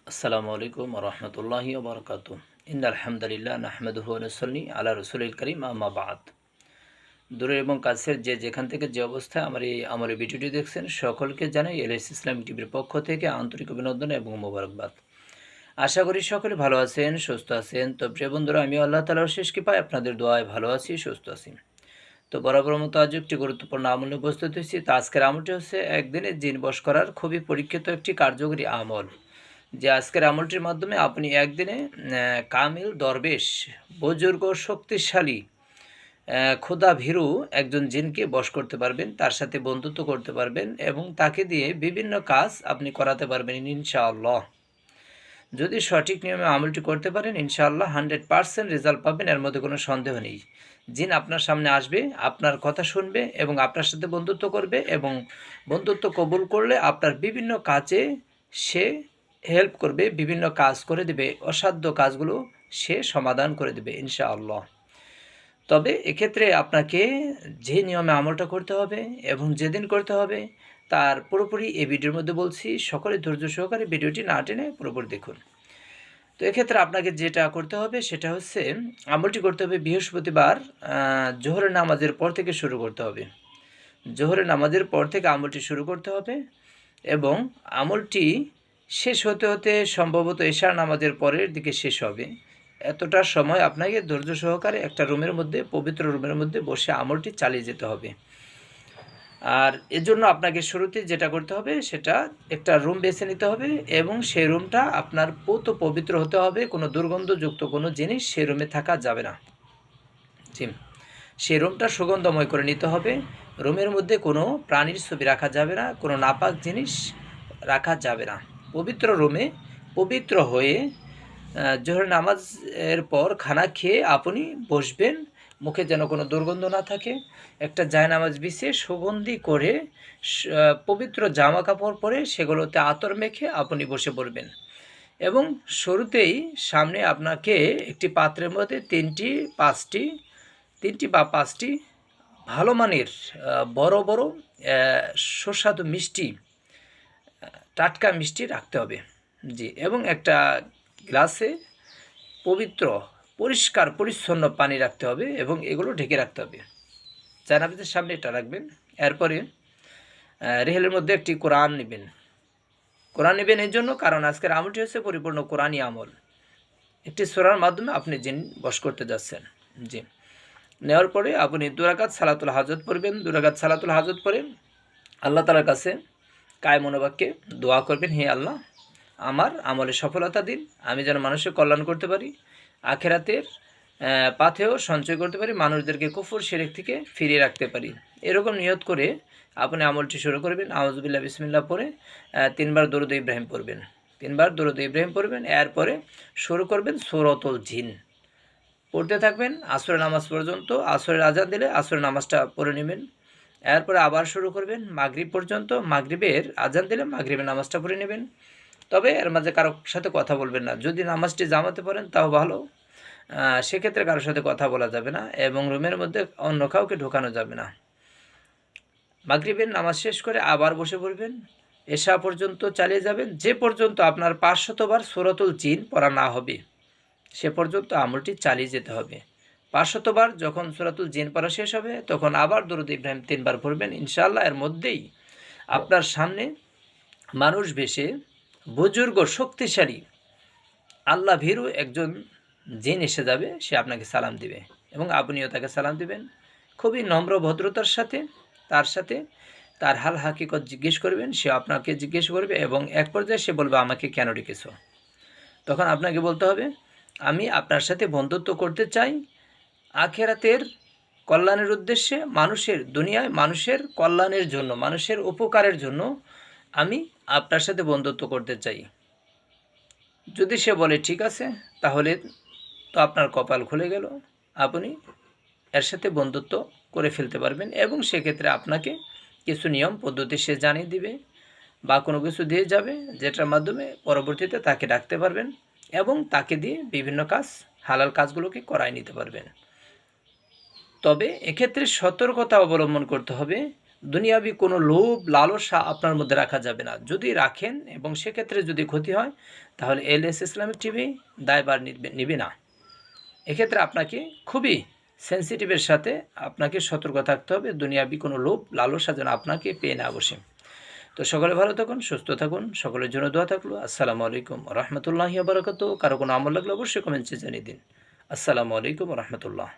আসসালামু আলাইকুম রহমতুল্লাহি ওবরকাত। ইন্নাল হামদুলিল্লাহ নাহমাদুহু ওয়া নুসাল্লি আলা রাসূলিল কারীম, আম্মা বাদ। দূরের এবং কাছের যে যেখান থেকে যে অবস্থায় আমার এই আমলের ভিডিওটি দেখছেন, সকলকে জানাই এলএস ইসলামিক টিভির পক্ষ থেকে আন্তরিক অভিনন্দন এবং মোবারকবাদ। আশা করি সকলে ভালো আছেন, সুস্থ আছেন। তো প্রিয় বন্ধুরা, আমি আল্লাহ তাআলার শেষ কৃপায় আপনাদের দোয়ায় ভালো আছি, সুস্থ আছি। তো বরাবর মতো আজ একটি গুরুত্বপূর্ণ আমল নিয়ে উপস্থিত হয়েছি। তো আজকের আমলটি হচ্ছে একদিনে জিন বশ করার খুবই পরীক্ষিত একটি কার্যকরী আমল, যে আজকের আমলটির মাধ্যমে আপনি একদিনে কামিল দরবেশ, বুজুর্গ, শক্তিশালী, ক্ষুধা ভীরু একজন জিনকে বশ করতে পারবেন, তার সাথে বন্ধুত্ব করতে পারবেন এবং তাকে দিয়ে বিভিন্ন কাজ আপনি করাতে পারবেন ইনশাআল্লাহ। যদি সঠিক নিয়মে আমলটি করতে পারেন ইনশাআল্লাহ 100% রেজাল্ট পাবেন, এর মধ্যে কোনো সন্দেহ নেই। জিন আপনার সামনে আসবে, আপনার কথা শুনবে এবং আপনার সাথে বন্ধুত্ব করবে এবং বন্ধুত্ব কবুল করলে আপনার বিভিন্ন কাজে সে হেল্প করবে, বিভিন্ন কাজ করে দেবে, অসাধ্য কাজগুলো সে সমাধান করে দেবে ইনশাআল্লাহ। তবে এক্ষেত্রে আপনাকে যে নিয়মে আমলটা করতে হবে এবং যেদিন করতে হবে তার পুরোপুরি এই ভিডিওর মধ্যে বলছি। সকলে ধৈর্য সহকারে ভিডিওটি না টেনে পুরোপুরি দেখুন। তো এক্ষেত্রে আপনাকে যেটা করতে হবে সেটা হচ্ছে, আমলটি করতে হবে বৃহস্পতিবার জোহরের নামাজের পর থেকে শুরু করতে হবে। জোহরের নামাজের পর থেকে আমলটি শুরু করতে হবে এবং আমলটি শেষ হতে হতে সম্ভবত এশার নামাজের পরের দিকে শেষ হবে। এতটা সময় আপনাকে ধৈর্য সহকারে একটা রুমের মধ্যে, পবিত্র রুমের মধ্যে বসে আমলটি চালিয়ে যেতে হবে। আর এর জন্য আপনাকে শুরুতে যেটা করতে হবে সেটা একটা রুম বেছে নিতে হবে এবং সেই রুমটা আপনার পুত পবিত্র হতে হবে। কোনো দুর্গন্ধযুক্ত কোনো জিনিস সেই রুমে থাকা যাবে না। জি, সেই রুমটা সুগন্ধময় করে নিতে হবে। রুমের মধ্যে কোনো প্রাণীর ছবি রাখা যাবে না, কোনো নাপাক জিনিস রাখা যাবে না। পবিত্র রুমে পবিত্র হয়ে জোহর নামাজের পর খানা খেয়ে আপনি বসবেন। মুখে যেন কোনো দুর্গন্ধ না থাকে। একটা জায়নামাজ বিছিয়ে সুগন্ধি করে পবিত্র জামা কাপড় পরে সেগুলোতে আতর মেখে আপনি বসে পড়বেন এবং শুরুতেই সামনে আপনাকে একটি পাত্রের মধ্যে তিনটি বা পাঁচটি ভালো মানের বড় বড় সুস্বাদু মিষ্টি, টাটকা মিষ্টি রাখতে হবে। জি, এবং একটা গ্লাসে পবিত্র পরিষ্কার পরিচ্ছন্ন পানি রাখতে হবে এবং এগুলো ঢেকে রাখতে হবে। জানাবের সামনে এটা রাখবেন। এরপরে রেহেলের মধ্যে একটি কোরআন নেবেন। কোরআন নেবেন এই জন্য কারণ আজকের আমলটি হচ্ছে পরিপূর্ণ কোরআনই আমল। একটি সূরার মাধ্যমে আপনি জিন বশ করতে যাচ্ছেন। জি, নেওয়ার পরে আপনি 2 রাকাত সালাতুল হাজত পড়বেন। 2 রাকাত সালাতুল হাজত পড়ে আল্লাহ তাআলার কাছে কায় মনোবাক্যে দোয়া করবেন, হে আল্লাহ, আমার আমলে সফলতা দিন, আমি যেন মানুষের কল্যাণ করতে পারি, আখেরাতের পাথেও সঞ্চয় করতে পারি, মানুষদেরকে কুফর শিরক থেকে ফিরিয়ে রাখতে পারি। এরকম নিয়ত করে আপনি আমলটি শুরু করবেন। আউযুবিল্লাহ বিসমিল্লাহ পড়ে 3 বার দরুদ ইব্রাহিম পড়বেন। 3 বার দরুদ ইব্রাহিম পড়বেন। এরপরে শুরু করবেন সূরাতুল জিন পড়তে থাকবেন আসরের নামাজ পর্যন্ত। আসরের আজান দিলে আসরের নামাজটা পড়ে নেবেন। এরপরে আবার শুরু করবেন মাগরিব পর্যন্ত। মাগরিবের আজান দিলে মাগরিবের নামাজটা পড়ে নেবেন। তবে এর মাঝে কারোর সাথে কথা বলবেন না। যদি নামাজটি জামাতে পড়েন তাও ভালো, সেক্ষেত্রে কারোর সাথে কথা বলা যাবে না এবং রুমের মধ্যে অন্য কাউকে ঢোকানো যাবে না। মাগরিবের নামাজ শেষ করে আবার বসে পড়বেন। এশা পর্যন্ত চালিয়ে যাবেন, যে পর্যন্ত আপনার 500বার সূরাতুল জিন পড়া না হবে সে পর্যন্ত আমলটি চালিয়ে যেতে হবে। 500বার যখন সূরাতুল জিন পড়া শেষ হবে তখন আবার দরুদ ইব্রাহিম 3 বার পড়বেন। ইনশাআল্লাহ এর মধ্যেই আপনার সামনে মানুষ বেশে বুজুর্গ, শক্তিশালী, আল্লাহ ভীরু একজন জিন এসে যাবে। সে আপনাকে সালাম দিবে এবং আপনিও তাকে সালাম দিবেন। খুবই নম্র ভদ্রতার সাথে তার সাথে তার হাল হাকিকত জিজ্ঞেস করবেন। সে আপনাকে জিজ্ঞেস করবে এবং এক পর্যায়ে সে বলবে, আমাকে কেন ডেকেছো? তখন আপনাকে বলতে হবে, আমি আপনার সাথে বন্ধুত্ব করতে চাই আখেরাতের কল্যাণের উদ্দেশ্যে, মানুষের দুনিয়ায় মানুষের কল্যাণের জন্য, মানুষের উপকারের জন্য আমি আপনার সাথে বন্ধুত্ব করতে চাই। যদি সে বলে ঠিক আছে, তাহলে তো আপনার কপাল খুলে গেল, আপনি এর সাথে বন্ধুত্ব করে ফেলতে পারবেন এবং সেক্ষেত্রে আপনাকে কিছু নিয়ম পদ্ধতি সে জানিয়ে দিবে বা কোনো কিছু দিয়ে যাবে, যেটার মাধ্যমে পরবর্তীতে তাকে ডাকতে পারবেন এবং তাকে দিয়ে বিভিন্ন কাজ, হালাল কাজগুলোকে করায় নিতে পারবেন। তবে এক্ষেত্রে সতর্কতা অবলম্বন করতে হবে। দুনিয়াবি কোনো লোভ লালসা আপনার মধ্যে রাখা যাবে না। যদি রাখেন এবং সেক্ষেত্রে যদি ক্ষতি হয় তাহলে এলএস ইসলামিক টিভি দায়ভার নিবে না। এক্ষেত্রে আপনাকে খুবই সেন্সিটিভের সাথে আপনাকে সতর্ক থাকতে হবে, দুনিয়াবি কোনো লোভ লালসা যেন আপনাকে পেয়ে না বসে। তো সকলে ভালো থাকুন, সুস্থ থাকুন, সকলের জন্য দোয়া থাকলো। আসসালামু আলাইকুম রহমতুল্লাহি ওয়া বারাকাতুহু। কারো কোনো আমল লাগলে অবশ্যই কমেন্টসে জানিয়ে দিন। আসসালামু আলাইকুম রহমতুল্লাহ।